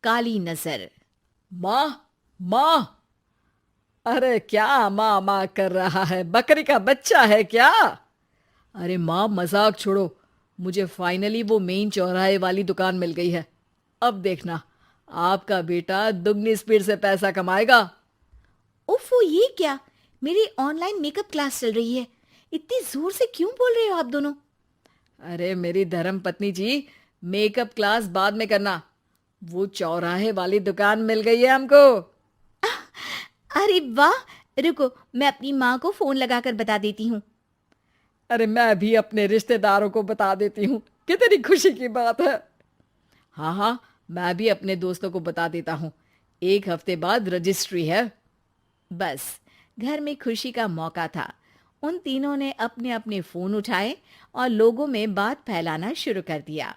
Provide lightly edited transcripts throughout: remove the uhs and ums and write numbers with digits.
काली नजर। माँ, माँ। अरे क्या माँ माँ कर रहा है? बकरी का बच्चा है क्या? अरे माँ, मजाक छोड़ो। मुझे फाइनली वो मेन चौराहे वाली दुकान मिल गई है। अब देखना, आपका बेटा दुगनी स्पीड से पैसा कमाएगा। ओफो, ये क्या? मेरी ऑनलाइन मेकअप क्लास चल रही है। इतनी जोर से क्यों बोल रहे हो आप दोनों? अरे मेरी धर्म पत्नी जी, मेकअप क्लास बाद में करना। वो चौराहे वाली दुकान मिल गई है हमको। अरे वाह! रुको, मैं अपनी माँ को फोन लगाकर बता देती हूँ। अरे मैं भी अपने रिश्तेदारों को बता देती हूँ। कितनी खुशी की बात है। हाँ हाँ, मैं भी अपने दोस्तों को बता देता हूँ। 1 हफ्ते बाद रजिस्ट्री है। बस, घर में खुशी का मौका था। उन तीनों ने अपने अपने फोन उठाए और लोगों में बात फैलाना शुरू कर दिया।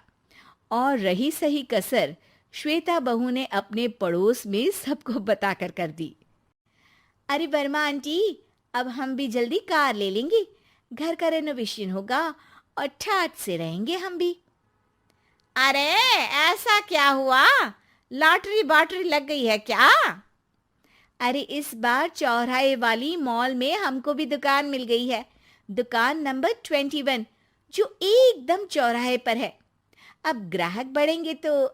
और रही सही कसर, श्वेता बहू ने अपने पड़ोस में सबको बताकर कर दी। अरे वर्मा आंटी, अब हम भी जल्दी कार ले लेंगे। घर का रेनोवेशन होगा और ठाट से रहेंगे हम भी। अरे, ऐसा क्या हुआ? लॉटरी बाटरी लग गई है क्या? अरे, इस बार चौराहे वाली मॉल में हमको भी दुकान मिल गई है। दुकान नंबर 21, जो एकदम चौराहे पर है। अब ग्राहक बढ़ेंगे तो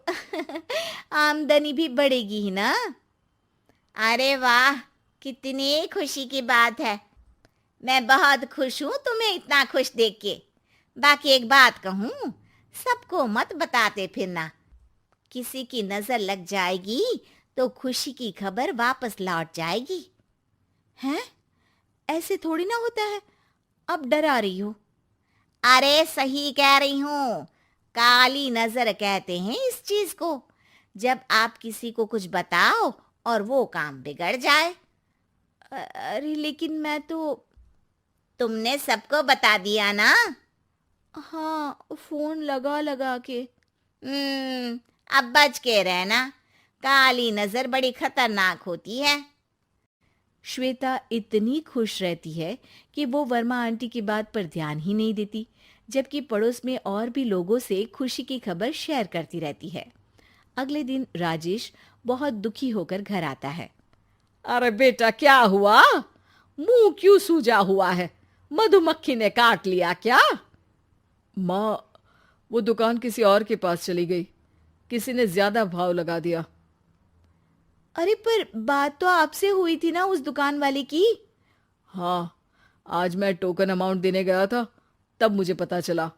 आमदनी भी बढ़ेगी ही ना। अरे वाह, कितनी खुशी की बात है। मैं बहुत खुश हूँ तुम्हें इतना खुश देख के। बाकी एक बात कहूँ, सबको मत बताते फिरना। किसी की नजर लग जाएगी तो खुशी की खबर वापस लौट जाएगी। हैं? ऐसे थोड़ी ना होता है। अब डरा रही हो। अरे सही कह रही हूँ। काली नजर कहते हैं इस चीज को, जब आप किसी को कुछ बताओ और वो काम बिगड़ जाए। अरे लेकिन मैं तो। तुमने सबको बता दिया ना? हाँ, फोन लगा लगा के। अब बच के रहना। काली नजर बड़ी खतरनाक होती है। श्वेता इतनी खुश रहती है कि वो वर्मा आंटी की बात पर ध्यान ही नहीं देती, जबकि पड़ोस में और भी लोगों से खुशी की खबर शेयर करती रहती है। अगले दिन राजेश बहुत दुखी होकर घर आता है। अरे बेटा, क्या हुआ? मुंह क्यों सूजा हुआ है? मधुमक्खी ने काट लिया क्या? माँ, वो दुकान किसी और के पास चली गई। किसी ने ज्यादा भाव लगा दिया। अरे पर बात तो आपसे हुई थी ना उस दुकान वाले की। हाँ, आज मैं टोकन अमाउंट देने गया था, तब मुझे पता चला।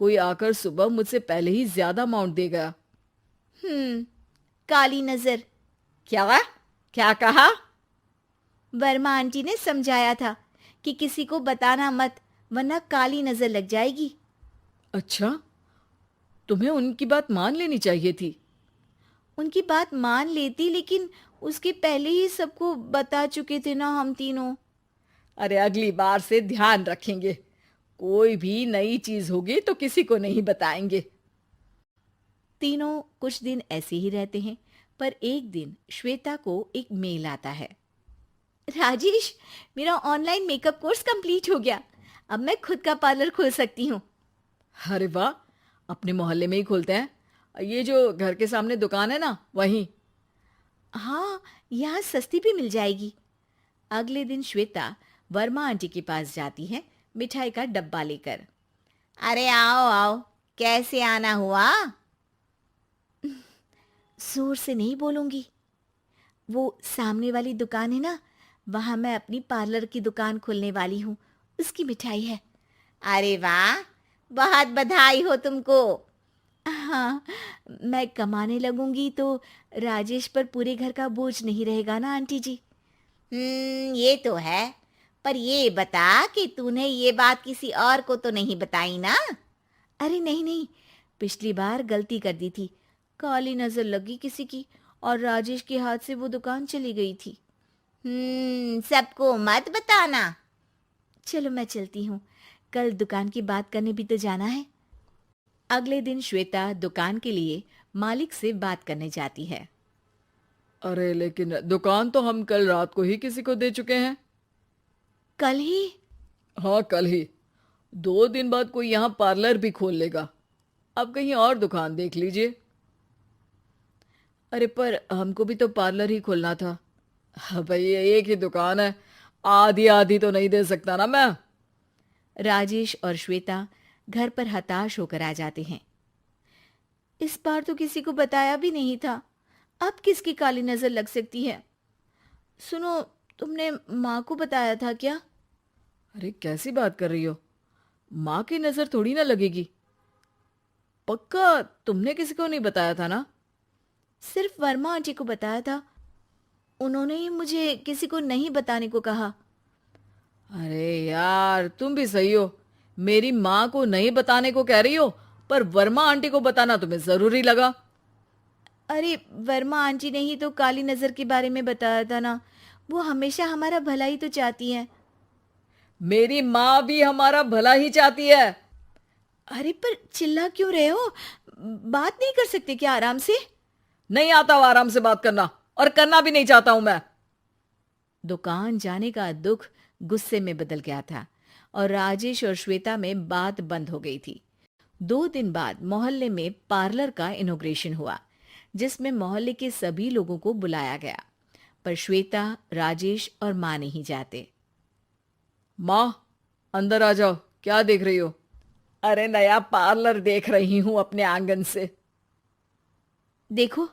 कोई आकर सुबह मुझसे पहले ही ज्यादा अमाउंट दे गया। हम्म, काली नजर। क्या? क्या कहा? वर्मा आंटी ने समझाया था कि किसी को बताना मत, वरना काली नजर लग जाएगी। अच्छा, तुम्हें उनकी बात मान लेनी चाहिए थी। उनकी बात मान लेती, लेकिन उसके पहले ही सबको बता चुके थे ना हम तीनों। अरे अगली बार से ध्यान रखेंगे। कोई भी नई चीज होगी तो किसी को नहीं बताएंगे। तीनों कुछ दिन ऐसे ही रहते हैं, पर एक दिन श्वेता को एक मेल आता है। राजेश, मेरा ऑनलाइन मेकअप कोर्स कंप्लीट हो गया। अब मैं खुद का पार्लर खोल सकती हूँ। अरे वाह, अपने मोहल्ले में ही खोलते हैं। ये जो घर के सामने दुकान है ना, वहीं। हाँ, यहाँ सस्ती भी मिल जाएगी। अगले दिन श्वेता वर्मा आंटी के पास जाती है, मिठाई का डब्बा लेकर। अरे आओ आओ, कैसे आना हुआ? जोर से नहीं बोलूंगी। वो सामने वाली दुकान है ना, वहां मैं अपनी पार्लर की दुकान खोलने वाली हूँ। उसकी मिठाई है। अरे वाह, बहुत बधाई हो तुमको। हाँ, मैं कमाने लगूंगी तो राजेश पर पूरे घर का बोझ नहीं रहेगा ना आंटी जी। ये तो है। पर ये बता कि तूने ये बात किसी और को तो नहीं बताई ना? अरे नहीं नहीं, पिछली बार गलती कर दी थी। काली नजर लगी किसी की और राजेश के हाथ से वो दुकान चली गई थी। सबको मत बताना। चलो मैं चलती हूँ, कल दुकान की बात करने भी तो जाना है। अगले दिन श्वेता दुकान के लिए मालिक से बात करने जाती है। अरे लेकिन दुकान तो हम कल रात को ही किसी को दे चुके हैं। कल ही? हाँ, कल ही। 2 दिन बाद कोई यहाँ पार्लर भी खोल लेगा। अब कहीं और दुकान देख लीजिए। अरे पर हमको भी तो पार्लर ही खोलना था। हाँ भाई, एक ही दुकान है, आधी आधी तो नहीं दे सकता ना मैं। राजेश और श्वेता घर पर हताश होकर आ जाते हैं। इस बार तो किसी को बताया भी नहीं था, अब किसकी काली नजर लग सकती है। सुनो, तुमने माँ को बताया था क्या? अरे कैसी बात कर रही हो, माँ की नजर थोड़ी ना लगेगी। पक्का तुमने किसी को नहीं बताया था ना? सिर्फ वर्मा आंटी को बताया था, उन्होंने ही मुझे किसी को नहीं बताने को कहा। अरे यार, तुम भी सही हो, मेरी माँ को नहीं बताने को कह रही हो, पर वर्मा आंटी को बताना तुम्हें जरूरी लगा। अरे वर्मा आंटी ने ही तो काली नजर के बारे में बताया था ना, वो हमेशा हमारा भला ही तो चाहती हैं। मेरी माँ भी हमारा भला ही चाहती है। अरे पर चिल्ला क्यों रहे हो? बात नहीं कर सकते क्या आराम से? नहीं आता वो आराम से बात करना, और करना भी नहीं चाहता हूं मैं। दुकान जाने का दुख गुस्से में बदल गया था और राजेश और श्वेता में बात बंद हो गई थी। 2 दिन बाद मोहल्ले में पार्लर का इनॉग्रेशन हुआ, जिसमें मोहल्ले के सभी लोगों को बुलाया गया, पर श्वेता, राजेश और माँ नहीं जाते। माँ, अंदर आ जाओ, क्या देख रही हो? अरे नया पार्लर देख रही हूं अपने आंगन से। देखो,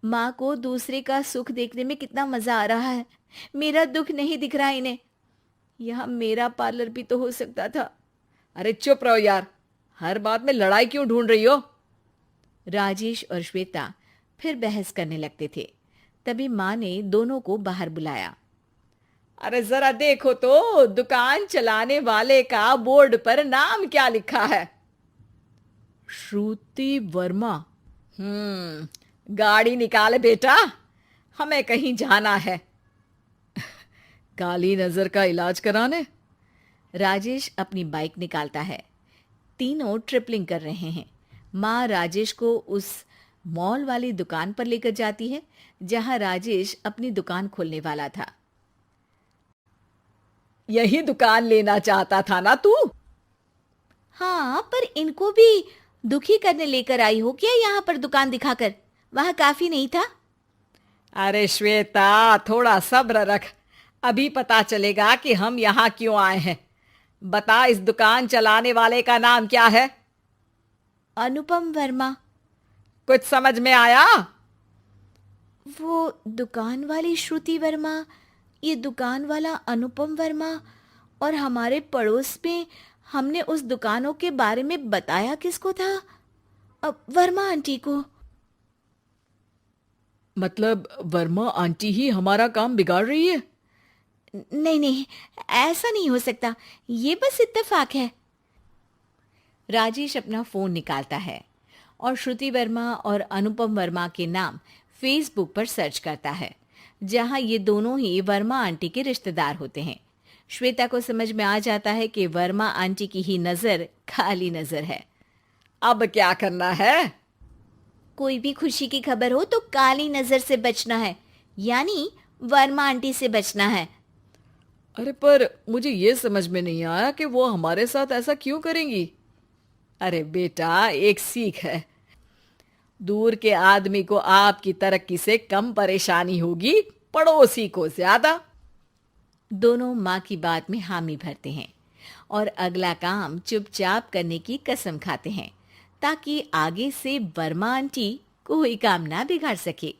माँ को दूसरे का सुख देखने में कितना मजा आ रहा है, मेरा दुख नहीं दिख रहा इन्हें। यहाँ मेरा पार्लर भी तो हो सकता था। अरे चुप रहो यार, हर बात में लड़ाई क्यों ढूंढ रही हो? राजेश और श्वेता फिर बहस करने लगते थे। तभी माँ ने दोनों को बाहर बुलाया। अरे जरा देखो तो, दुकान चलाने वाले का बोर्ड पर नाम क्या लिखा है? श्रुति वर्मा। गाड़ी निकाल बेटा, हमें कहीं जाना है। काली नजर का इलाज कराने? राजेश अपनी बाइक निकालता है। तीनों ट्रिपलिंग कर रहे हैं। माँ राजेश को उस मॉल वाली दुकान पर लेकर जाती है जहां राजेश अपनी दुकान खोलने वाला था। यही दुकान लेना चाहता था ना तू? हाँ, पर इनको भी दुखी करने लेकर आई हो क्या यहाँ पर दुकान दिखाकर? वहां काफी नहीं था? अरे श्वेता, थोड़ा सब्र रख, अभी पता चलेगा कि हम यहाँ क्यों आए हैं। बता, इस दुकान चलाने वाले का नाम क्या है? अनुपम वर्मा। कुछ समझ में आया? वो दुकान वाली श्रुति वर्मा, ये दुकान वाला अनुपम वर्मा, और हमारे पड़ोस में हमने उस दुकानों के बारे में बताया किसको था? अब वर्मा आंटी को। मतलब वर्मा आंटी ही हमारा काम बिगाड़ रही है? नहीं नहीं, ऐसा नहीं हो सकता, ये बस इत्तेफाक है। राजेश अपना फोन निकालता है और श्रुति वर्मा और अनुपम वर्मा के नाम फेसबुक पर सर्च करता है, जहां ये दोनों ही वर्मा आंटी के रिश्तेदार होते हैं। श्वेता को समझ में आ जाता है कि वर्मा आंटी की ही नजर खाली नजर है। अब क्या करना है? कोई भी खुशी की खबर हो तो काली नजर से बचना है, यानी वर्मा आंटी से बचना है। अरे पर मुझे ये समझ में नहीं आया कि वो हमारे साथ ऐसा क्यों करेंगी। अरे बेटा, एक सीख है, दूर के आदमी को आपकी तरक्की से कम परेशानी होगी, पड़ोसी को ज्यादा। दोनों माँ की बात में हामी भरते हैं और अगला काम चुपचाप करने की कसम खाते हैं, ताकि आगे से वर्मा आंटी कोई काम ना बिगाड़ सके।